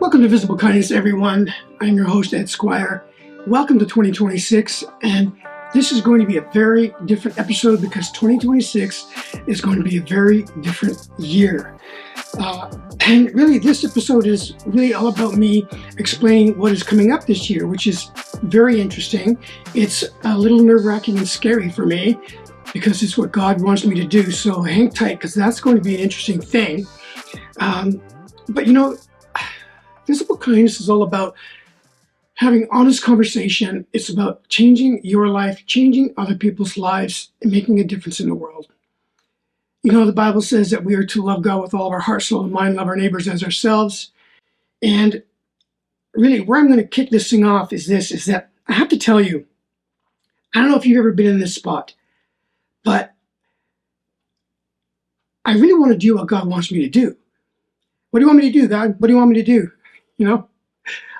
Welcome to Visible Kindness, everyone. I'm your host, Ed Squire. Welcome to 2026, and this is going to be a very different episode because 2026 is going to be a very different year. And really, this episode is really all about me explaining what is coming up this year, which is very interesting. It's a little nerve-wracking and scary for me because it's what God wants me to do. So hang tight because that's going to be an interesting thing. But you know, Visible Kindness is all about having honest conversation. It's about changing your life, changing other people's lives, and making a difference in the world. You know, the Bible says that we are to love God with all of our heart, soul, and mind, love our neighbors as ourselves. And really, where I'm going to kick this thing off is that I have to tell you, I don't know if you've ever been in this spot, but I really want to do what God wants me to do. What do you want me to do, God? What do you want me to do? You know,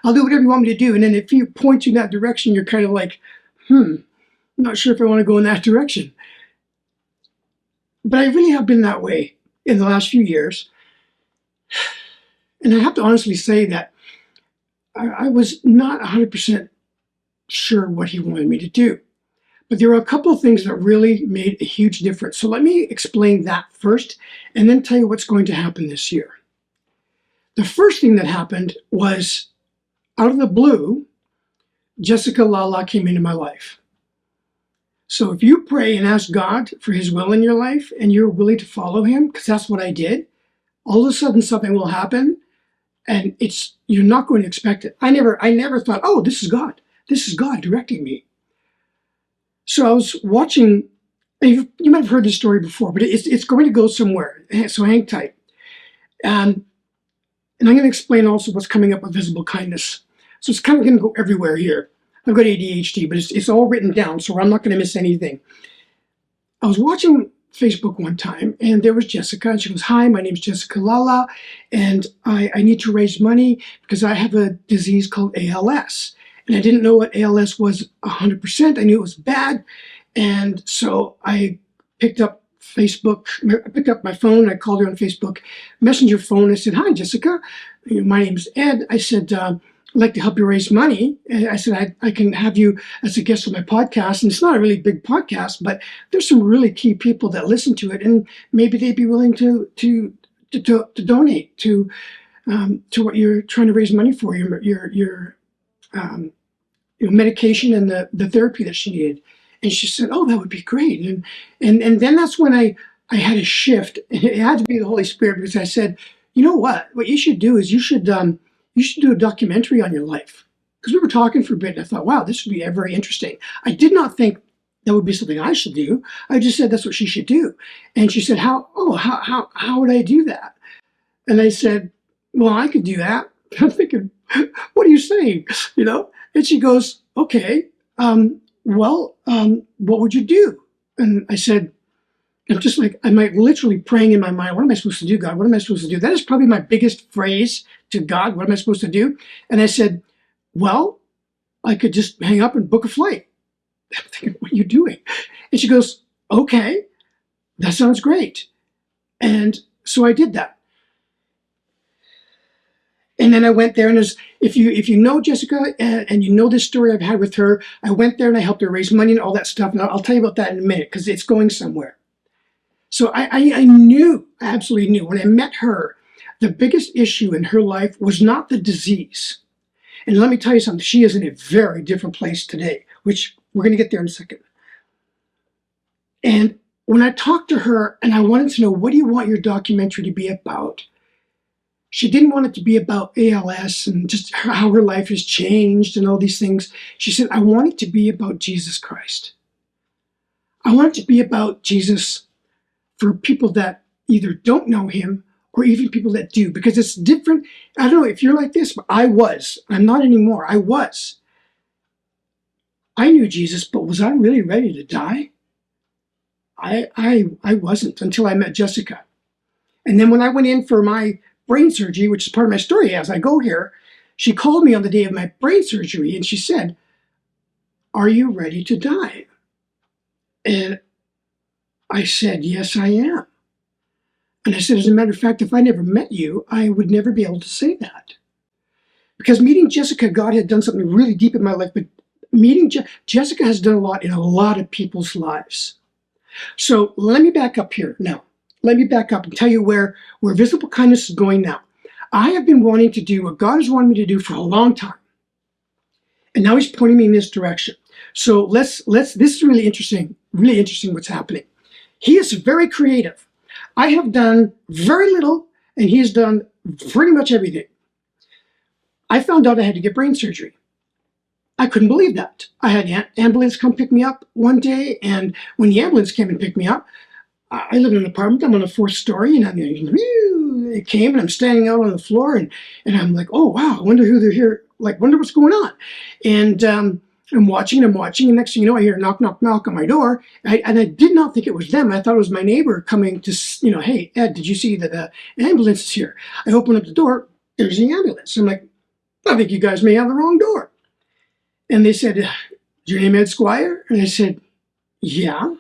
I'll do whatever you want me to do. And then if you point you in that direction, you're kind of like, I'm not sure if I want to go in that direction. But I really have been that way in the last few years. And I have to honestly say that I was not 100% sure what he wanted me to do. But there were a couple of things that really made a huge difference. So let me explain that first, and then tell you what's going to happen this year. The first thing that happened was, out of the blue, Jessica Lala came into my life. So if you pray and ask God for his will in your life and you're willing to follow him, because that's what I did, all of a sudden something will happen and you're not going to expect it. I never thought, oh, this is God. This is God directing me. So I was watching, you might have heard this story before, but it's going to go somewhere. So hang tight. And I'm going to explain also what's coming up with Visible Kindness. So it's kind of going to go everywhere here. I've got ADHD, but it's all written down, so I'm not going to miss anything. I was watching Facebook one time, and there was Jessica, and she goes, "Hi, my name is Jessica Lala, and I need to raise money because I have a disease called ALS." And I didn't know what ALS was 100%. I knew it was bad. And so I picked up my phone, I called her on Facebook Messenger phone. I said, "Hi, Jessica. My name's Ed." I said, "I'd like to help you raise money." And I said, I can have you as a guest on my podcast. And it's not a really big podcast, but there's some really key people that listen to it. And maybe they'd be willing to donate to what you're trying to raise money for, your medication and the therapy that she needed. And she said, "Oh, that would be great." And then that's when I had a shift. And it had to be the Holy Spirit, because I said, "You know what? What you should do is you should do a documentary on your life." Because we were talking for a bit, and I thought, wow, this would be very interesting. I did not think that would be something I should do. I just said that's what she should do. And she said, how would I do that? And I said, "Well, I could do that." I'm thinking, what are you saying? You know? And she goes, "Okay. What would you do?" And I said, I'm just like, I'm like literally praying in my mind, what am I supposed to do, God? What am I supposed to do? That is probably my biggest phrase to God. What am I supposed to do? And I said, "Well, I could just hang up and book a flight." I'm thinking, what are you doing? And she goes, "Okay, that sounds great." And so I did that. And then I went there, and if you know Jessica and you know this story I've had with her, I went there and I helped her raise money and all that stuff. And I'll tell you about that in a minute because it's going somewhere. So I knew, I absolutely knew when I met her, the biggest issue in her life was not the disease. And let me tell you something, she is in a very different place today, which we're going to get there in a second. And when I talked to her and I wanted to know, what do you want your documentary to be about? She didn't want it to be about ALS and just how her life has changed and all these things. She said, "I want it to be about Jesus Christ. I want it to be about Jesus for people that either don't know him or even people that do, because it's different." I don't know if you're like this, but I was. I'm not anymore. I was. I knew Jesus, but was I really ready to die? I wasn't until I met Jessica. And then when I went in for my brain surgery, which is part of my story as I go here, she called me on the day of my brain surgery and she said, "Are you ready to die?" And I said, "Yes, I am." And I said, "As a matter of fact, if I never met you, I would never be able to say that." Because meeting Jessica, God had done something really deep in my life, but meeting Jessica has done a lot in a lot of people's lives. So let me back up here now. Let me back up and tell you where visible kindness is going now. I have been wanting to do what God has wanted me to do for a long time. And now he's pointing me in this direction. So this is really interesting what's happening. He is very creative. I have done very little, and he has done pretty much everything. I found out I had to get brain surgery. I couldn't believe that. I had an ambulance come pick me up one day, and when the ambulance came and picked me up, I live in an apartment. I'm on the 4th story, and it came, and I'm standing out on the floor, and I'm like, oh wow, I wonder who they're here. Like, wonder what's going on. And I'm watching, and next thing you know, I hear knock, knock, knock on my door, and I did not think it was them. I thought it was my neighbor coming to, hey, Ed, did you see that the ambulance is here? I open up the door, there's the ambulance. I'm like, I think you guys may have the wrong door. And they said, is your name Ed Squire? And I said, yeah. And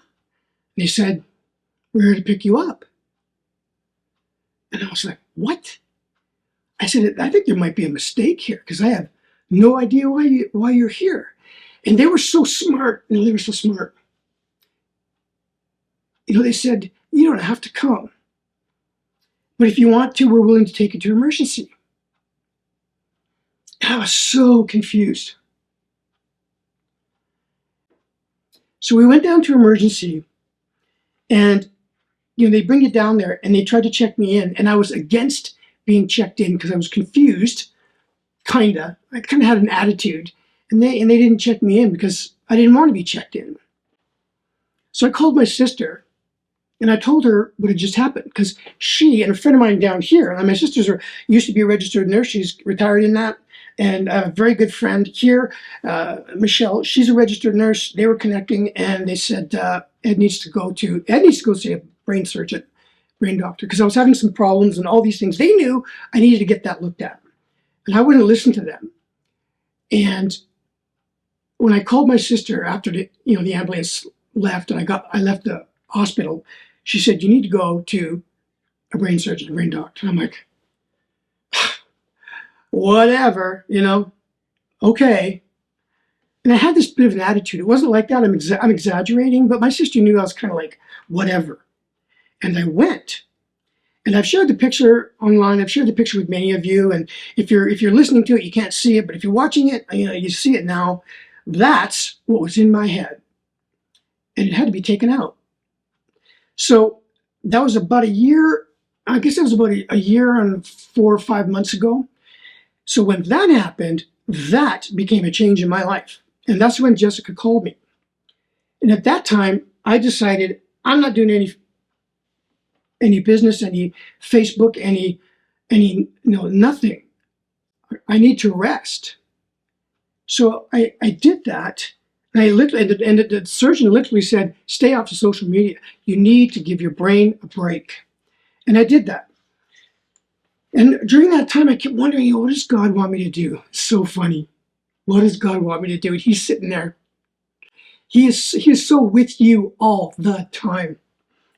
they said, we're here to pick you up. And I was like, what? I said, I think there might be a mistake here because I have no idea why you're here. And they were so smart. They were so smart. They said, you don't have to come. But if you want to, we're willing to take you to emergency. And I was so confused. So we went down to emergency, and they bring you down there, and they tried to check me in, and I was against being checked in because I was confused, kinda. I kind of had an attitude, and they didn't check me in because I didn't want to be checked in. So I called my sister, and I told her what had just happened because she and a friend of mine down here, and my sisters used to be a registered nurse. She's retired in that. And a very good friend here, Michelle, she's a registered nurse. They were connecting, and they said, Ed needs to go see a brain surgeon, brain doctor, because I was having some problems and all these things. They knew I needed to get that looked at, and I wouldn't listen to them. And when I called my sister after the ambulance left, and I left the hospital, she said, you need to go to a brain surgeon, a brain doctor. And I'm like, whatever, okay. And I had this bit of an attitude. It wasn't like that. I'm exaggerating, but my sister knew I was kind of like, whatever. And I went. And I've shared the picture online. I've shared the picture with many of you. And if you're listening to it, you can't see it. But if you're watching it, you see it now. That's what was in my head. And it had to be taken out. So that was about a year. I guess that was about a year and 4 or 5 months ago. So when that happened, that became a change in my life. And that's when Jessica called me. And at that time, I decided I'm not doing any business, any Facebook, nothing. I need to rest. So I did that. And the surgeon literally said, stay off of social media. You need to give your brain a break. And I did that. And during that time, I kept wondering, what does God want me to do? It's so funny. What does God want me to do? He's sitting there. He is so with you all the time,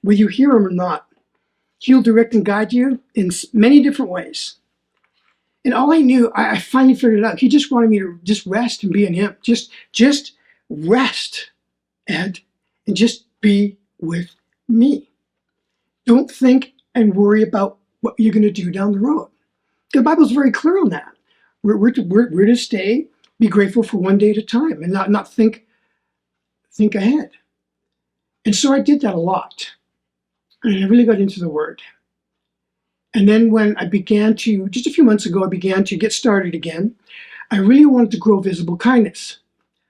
whether you hear him or not. He'll direct and guide you in many different ways. And all I knew, I finally figured it out. He just wanted me to just rest and be in him. Just rest, Ed, and just be with me. Don't think and worry about what you're going to do down the road. The Bible's very clear on that. We're to stay, be grateful for one day at a time, and not think ahead. And so I did that a lot. And I really got into the Word. And then when I began to, just a few months ago, I began to get started again. I really wanted to grow visible kindness.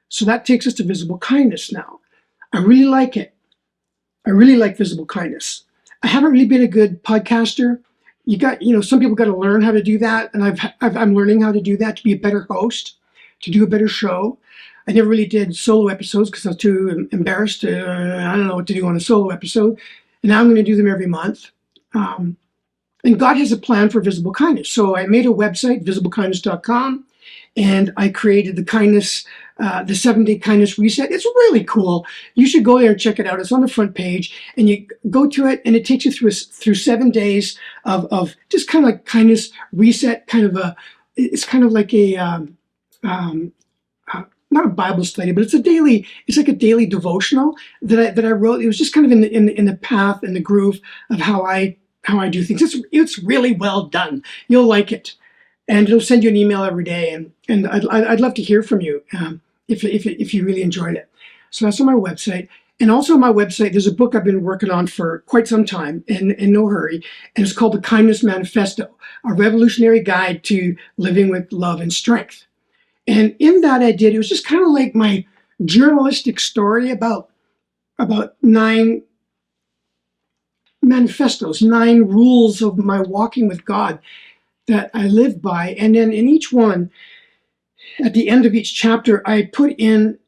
So that takes us to visible kindness now. I really like it. I really like visible kindness. I haven't really been a good podcaster. Some people got to learn how to do that, and I'm learning how to do that to be a better host, to do a better show. I never really did solo episodes because I was too embarrassed. I don't know what to do on a solo episode, and now I'm going to do them every month. And God has a plan for visible kindness. So I made a website, visiblekindness.com, and I created the 7-day kindness reset. It's really cool. You should go there and check it out. It's on the front page, and you go to it, and it takes you through 7 days of just kind of like kindness reset, kind of it's kind of like a um, not a Bible study, but it's like a daily devotional that I wrote. It was just kind of in the path and the groove of how I do things. It's really well done. You'll like it, and it'll send you an email every day. And I'd love to hear from you if you really enjoyed it. So that's on my website. And also on my website, there's a book I've been working on for quite some time, in no hurry, and it's called The Kindness Manifesto, a revolutionary guide to living with love and strength. And in that it was just kind of like my journalistic story about 9 manifestos, 9 rules of my walking with God that I live by. And then in each one, at the end of each chapter, I put in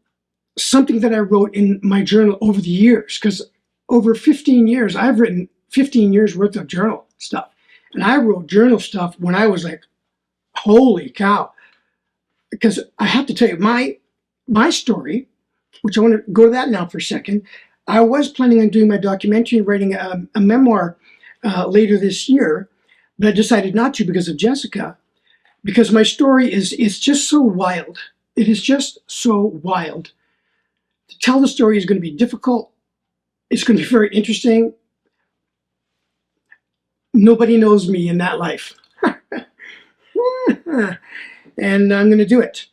something that I wrote in my journal over the years, because over 15 years, I've written 15 years worth of journal stuff. And I wrote journal stuff when I was like, holy cow. Because I have to tell you, my story, which I want to go to that now for a second. I was planning on doing my documentary and writing a memoir later this year, but I decided not to because of Jessica. Because my story is just so wild. It is just so wild. To tell the story is going to be difficult. It's going to be very interesting. Nobody knows me in that life. And I'm going to do it.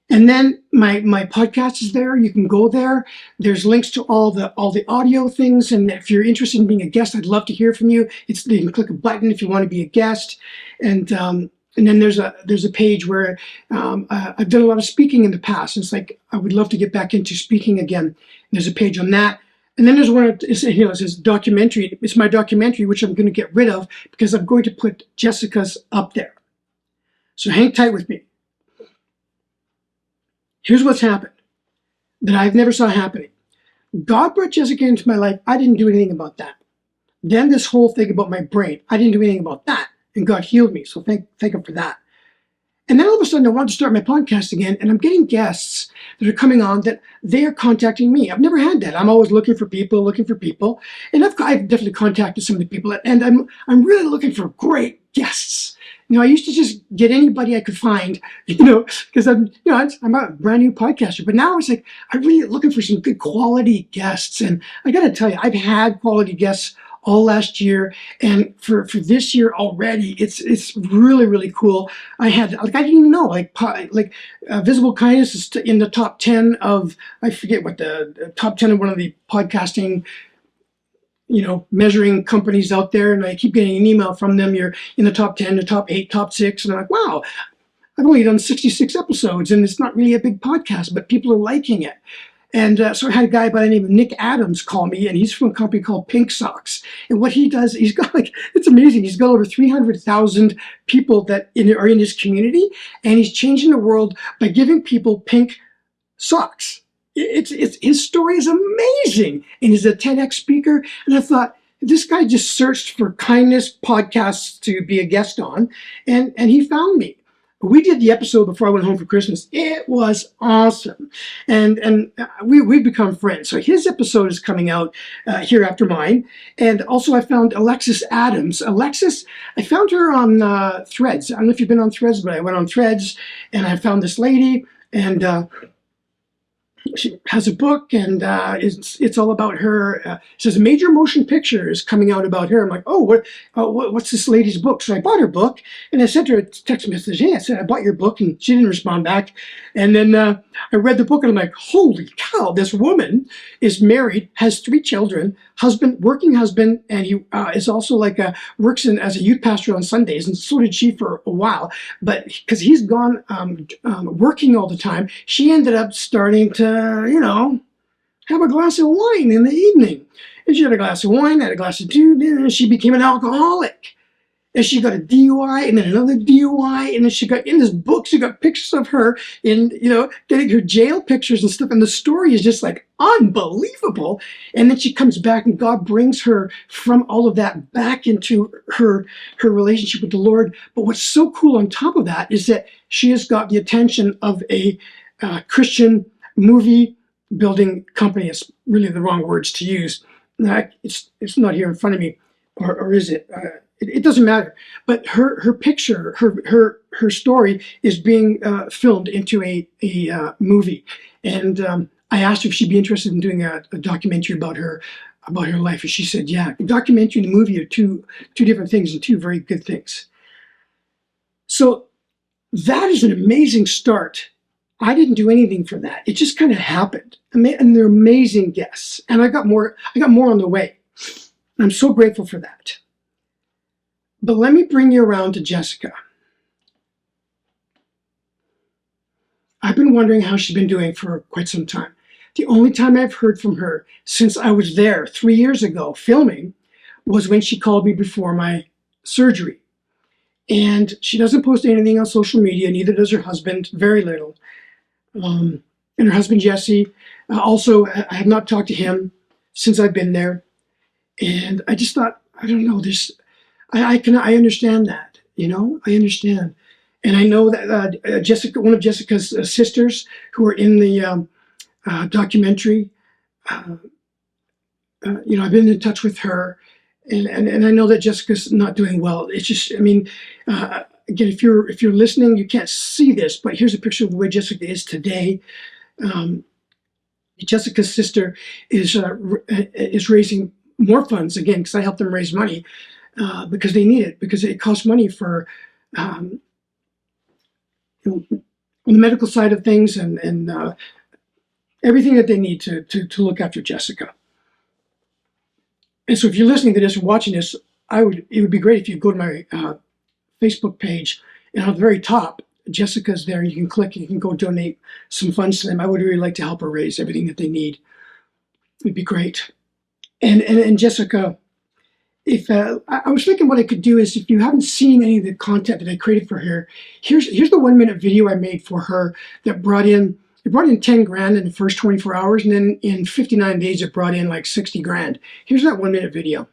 And then my podcast is there. You can go there. There's links to all the audio things. And if you're interested in being a guest, I'd love to hear from you. You can click a button if you want to be a guest. And then there's a page where I've done a lot of speaking in the past. It's like I would love to get back into speaking again. And there's a page on that. And then there's one. It says documentary. It's my documentary, which I'm going to get rid of because I'm going to put Jessica's up there. So hang tight with me. Here's what's happened that I've never saw happening. God brought Jessica into my life. I didn't do anything about that. Then this whole thing about my brain, I didn't do anything about that. And God healed me. So thank him for that. And then all of a sudden I wanted to start my podcast again. And I'm getting guests that are coming on that they are contacting me. I've never had that. I'm always looking for people. And I've definitely contacted some of the people. And I'm really looking for great guests. I used to just get anybody I could find, because I'm a brand new podcaster. But now it's like I'm really looking for some good quality guests. And I got to tell you, I've had quality guests all last year, and for this year already, it's really, really cool. I didn't even know Visible Kindness is in the top 10 of, I forget what the top 10 of one of the podcasting measuring companies out there, and I keep getting an email from them. You're in the top 10, the top 8, top 6, and I'm like, wow, I've only done 66 episodes, and it's not really a big podcast, but people are liking it. And so I had a guy by the name of Nick Adams call me, and he's from a company called Pink Socks. And what he does, he's got it's amazing. He's got over 300,000 people that are in his community, and he's changing the world by giving people pink socks. His story is amazing, and he's a TEDx speaker. And I thought, this guy just searched for kindness podcasts to be a guest on, and he found me. We did the episode before I went home for Christmas. It was awesome, and we've become friends. So his episode is coming out here after mine. And also I found Alexis Adams. Alexis, I found her on Threads. I don't know if you've been on Threads, but I went on Threads and I found this lady, and she has a book, and it's all about her. It says Major Motion Picture is coming out about her. I'm like, oh, what's this lady's book? So I bought her book, and I sent her a text message. Hey, I said, I bought your book, and she didn't respond back. And then I read the book, and I'm like, holy cow, this woman is married, has 3 children, working husband, and he is also works as a youth pastor on Sundays, and so did she for a while. But because he's gone working all the time, she ended up starting to have a glass of wine in the evening. And she had a glass of wine, had a glass of juice, and she became an alcoholic. And she got a DUI, and then another DUI, and then she got, in this book, she got pictures of her getting her jail pictures and stuff, and the story is just unbelievable. And then she comes back, and God brings her from all of that back into her relationship with the Lord. But what's so cool on top of that is that she has got the attention of a Christian movie building company. It's really the wrong words to use. It's not here in front of me. or is it? It doesn't matter. But her picture, her story is being filmed into a movie, and I asked her if she'd be interested in doing a documentary about her life, and she said, "Yeah." The documentary and the movie are two different things and two very good things. So that is an amazing start. I didn't do anything for that. It just kind of happened, and they're amazing guests, and I got more on the way. I'm so grateful for that. But let me bring you around to Jessica. I've been wondering how she's been doing for quite some time. The only time I've heard from her since I was there 3 years ago filming was when she called me before my surgery. And she doesn't post anything on social media, neither does her husband, very little. And her husband, Jesse, also, I have not talked to him since I've been there. And I just thought, I don't know, I understand that, I understand. And I know that Jessica, one of Jessica's sisters who are in the documentary, I've been in touch with her, and I know that Jessica's not doing well. It's just, again, if you're listening, you can't see this, but here's a picture of the way Jessica is today. Jessica's sister is raising more funds again because I helped them raise money because they need it, because it costs money for on the medical side of things and everything that they need to look after Jessica. And so if you're listening to this and watching this, it would be great if you go to my Facebook page, and at the very top, Jessica's there, and you can click and you can go donate some funds to them. I would really like to help her raise everything that they need. It'd be great. And Jessica, if I was thinking what I could do is, if you haven't seen any of the content that I created for her, here's the 1-minute video I made for her that brought in 10 grand in the first 24 hours, and then in 59 days it brought in like 60 grand. Here's that 1-minute video.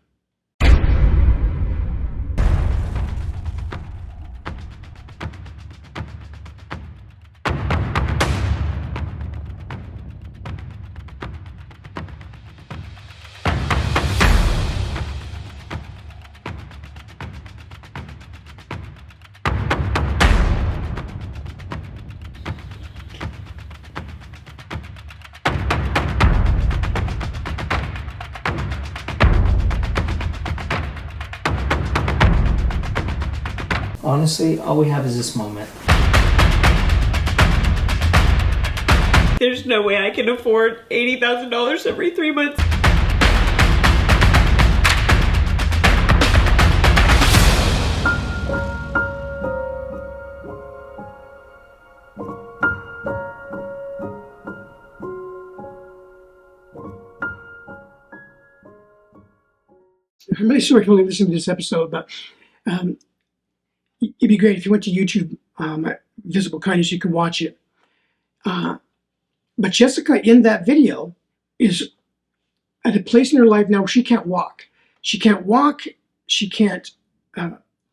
Honestly, all we have is this moment. There's no way I can afford $80,000 every 3 months. I'm really sorry if you only listened to this episode, but it'd be great if you went to YouTube, Visible Kindness, you can watch it. But Jessica in that video is at a place in her life now where she can't walk. She can't walk, she can't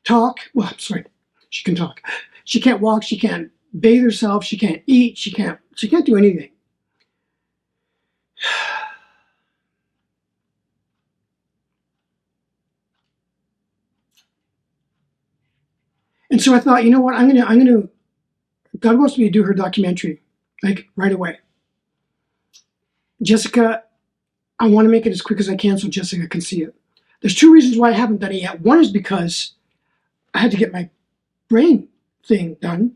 talk. Well, I'm sorry, she can talk. She can't walk, she can't bathe herself, she can't eat, she can't do anything. And so I thought, you know what, God wants me to do her documentary, like right away. Jessica, I want to make it as quick as I can so Jessica can see it. There's 2 reasons why I haven't done it yet. One is because I had to get my brain thing done.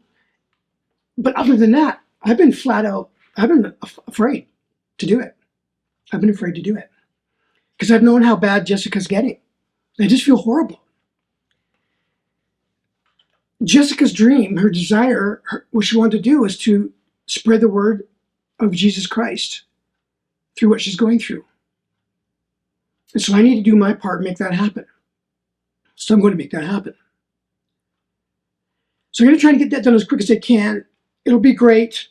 But other than that, I've been afraid to do it. I've been afraid to do it. Because I've known how bad Jessica's getting. I just feel horrible. Jessica's dream, her desire, what she wanted to do was to spread the word of Jesus Christ through what she's going through. And so I need to do my part and make that happen. So I'm going to make that happen. So I'm going to try to get that done as quick as I can. It'll be great.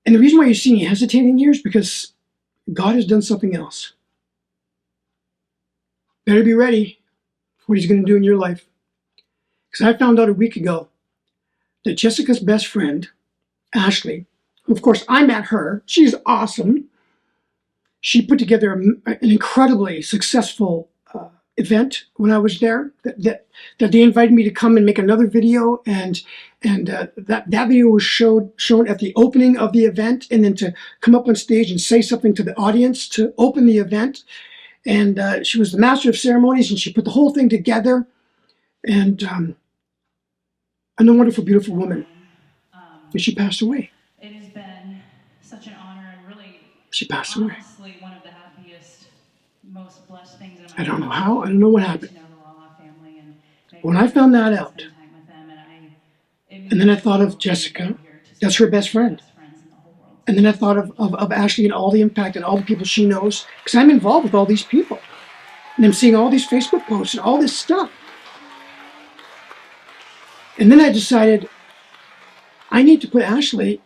And the reason why you see me hesitating here is because God has done something else. Better be ready for what he's going to do in your life. Because I found out a week ago that Jessica's best friend, Ashley, who of course I met her, she's awesome. She put together an incredibly successful event when I was there. That they invited me to come and make another video, and that video was shown at the opening of the event, and then to come up on stage and say something to the audience to open the event. And she was the master of ceremonies, and she put the whole thing together. And a wonderful, beautiful woman. And she passed away. It has been such an honor and really, She passed away. honestly, one of the happiest, most blessed things in my life. I don't know how. I don't know what happened. To know the Lala family and When I found that out, spend time with them, and then I thought of Jessica, that's her best friend. friends in the whole world. And then I thought of Ashley and all the impact and all the people she knows, because I'm involved with all these people. And I'm seeing all these Facebook posts and all this stuff. And then I decided I need to put Ashley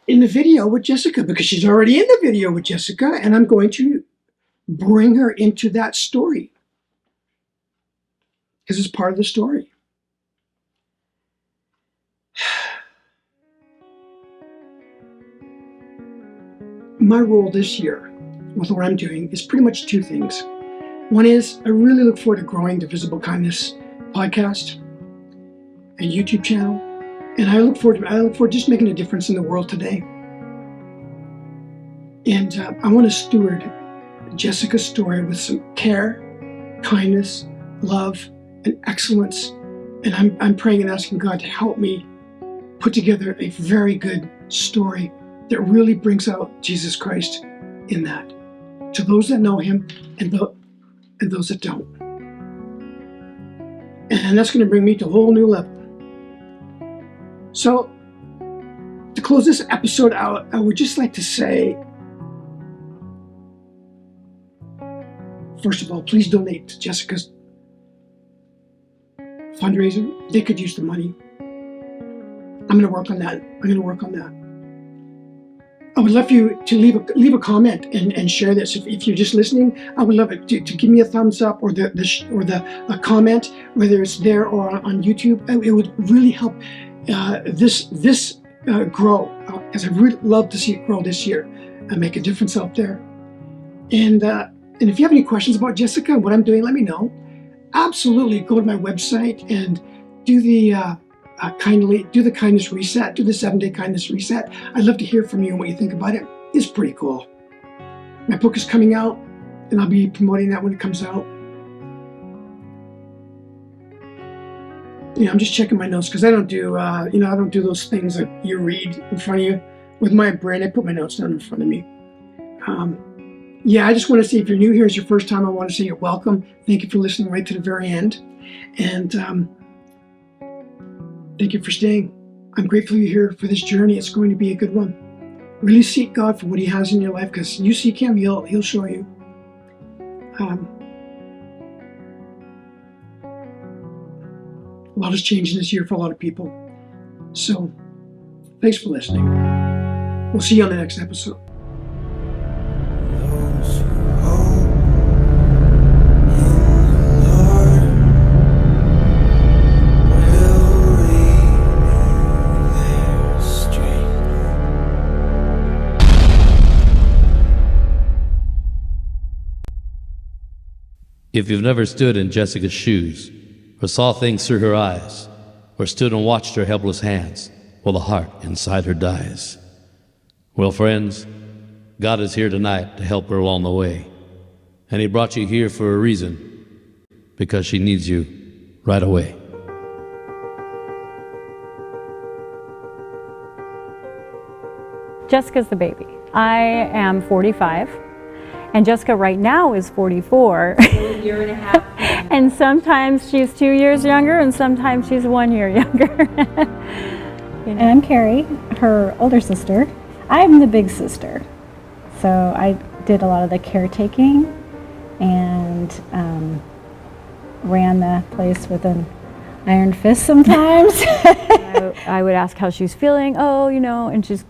in the video with Jessica, because she's already in the video with Jessica, and I'm going to bring her into that story because it's part of the story. My role this year with what I'm doing is pretty much two things. One is I really look forward to growing the Visible Kindness podcast and YouTube channel. And I look forward to just making a difference in the world today. And I want to steward Jessica's story with some care, kindness, love, and excellence. And I'm praying and asking God to help me put together a very good story that really brings out Jesus Christ in that, to those that know him and those that don't. And that's going to bring me to a whole new level. So, to close this episode out, I would just like to say, first of all, please donate to Jessica's fundraiser. They could use the money. I'm going to work on that. I would love you to leave a comment and share this. If you're just listening, I would love it to give me a thumbs up or a comment, whether it's there or on YouTube. It would really help this grow, because I'd really love to see it grow this year and make a difference out there. And if you have any questions about Jessica and what I'm doing, let me know. Absolutely, go to my website and do the kindness reset, do the 7-day kindness reset. I'd love to hear from you and what you think about it. It's pretty cool. My book is coming out, and I'll be promoting that when it comes out. I'm just checking my notes because I don't do those things that you read in front of you. With my brain, I put my notes down in front of me. I just want to say, if you're new here, it's your first time, I want to say you're welcome. Thank you for listening right to the very end. And thank you for staying. I'm grateful you're here for this journey. It's going to be a good one. Really seek God for what he has in your life, because you seek him, he'll show you. A lot has changed in this year for a lot of people. So, thanks for listening. We'll see you on the next episode. Those who hope in the Lord will renew their strength. If you've never stood in Jessica's shoes, or saw things through her eyes, or stood and watched her helpless hands while the heart inside her dies, well, friends, God is here tonight to help her along the way. And he brought you here for a reason, because she needs you right away. Jessica's the baby. I am 45, and Jessica right now is 44. A year and a half. And sometimes she's 2 years younger, and sometimes she's 1 year younger. And I'm Carrie, her older sister. I'm the big sister. So I did a lot of the caretaking and ran the place with an iron fist sometimes. I would ask how she's feeling, and she's,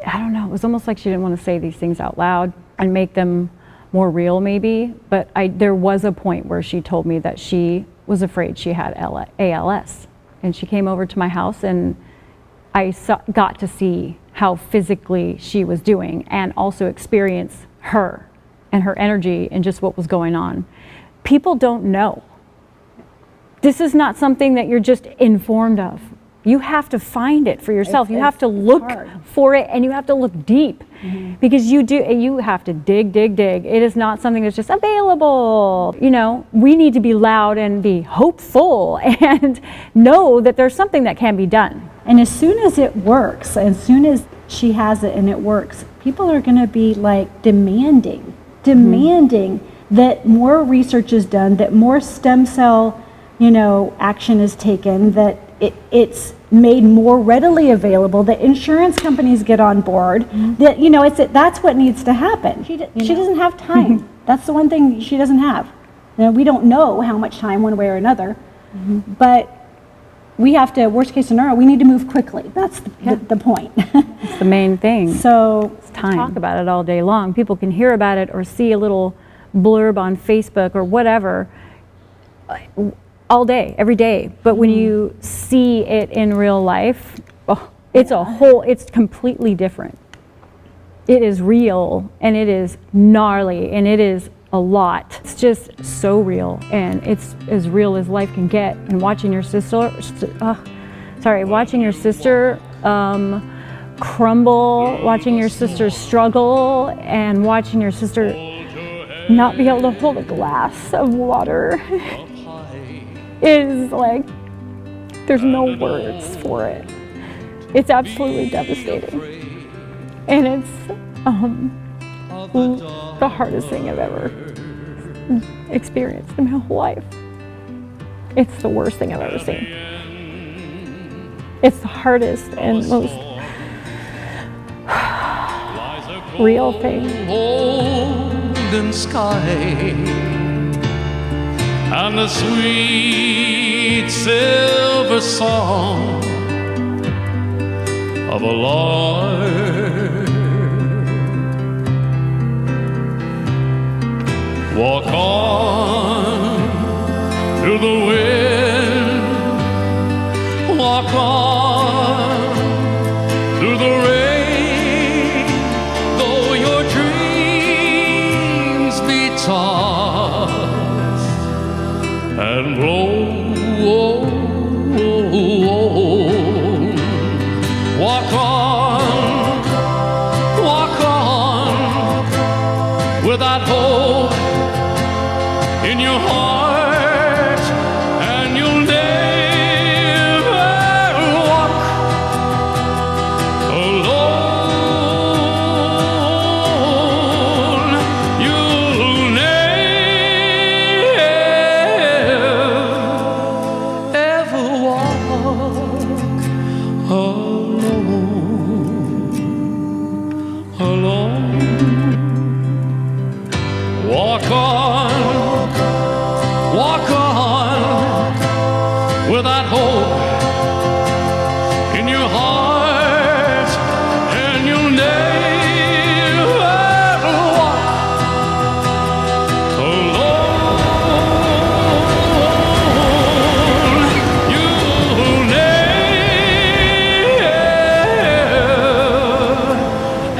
I don't know, it was almost like she didn't want to say these things out loud and make them more real maybe, but there was a point where she told me that she was afraid she had ALS. And she came over to my house, and I got to see how physically she was doing, and also experience her and her energy and just what was going on. people don't know. This is not something that you're just informed of. You have to find it for yourself. You have to look for it, and you have to look deep, because you have to dig. It is not something that's just available. You know, we need to be loud and be hopeful and know that there's something that can be done. And as soon as it works, as soon as she has it and it works, people are going to be like demanding that more research is done, that more stem cell, action is taken, that it's made more readily available, that insurance companies get on board, that that's what needs to happen. She doesn't have time. That's the one thing she doesn't have. We don't know how much time one way or another, but we have to, worst case scenario, we need to move quickly. That's the point. It's the main thing. So it's time. Talk about it all day long. People can hear about it or see a little blurb on Facebook or whatever all day, every day. But when you see it in real life, it's completely different. It is real, and it is gnarly, and it is a lot. It's just so real, and it's as real as life can get. And watching your sister, crumble, watching your sister struggle, and watching your sister not be able to hold a glass of water is like, there's no words for it. It's absolutely devastating. And it's the hardest thing I've ever experienced in my whole life. It's the worst thing I've ever seen. It's the hardest and most real thing. Golden sky and the sweet silver song of a Lord. Walk on through the wind, walk on through the rain, though your dreams be tossed and blown. Walk on with that hope in your heart, and you'll never walk alone. You'll never ever walk alone. Walk on with that hope in your heart, and you'll never walk alone. You'll never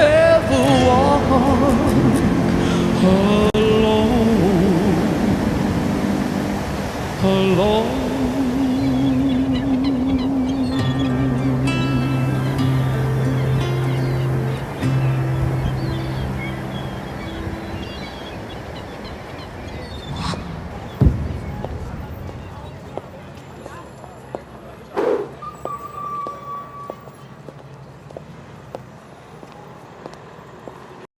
ever walk alone.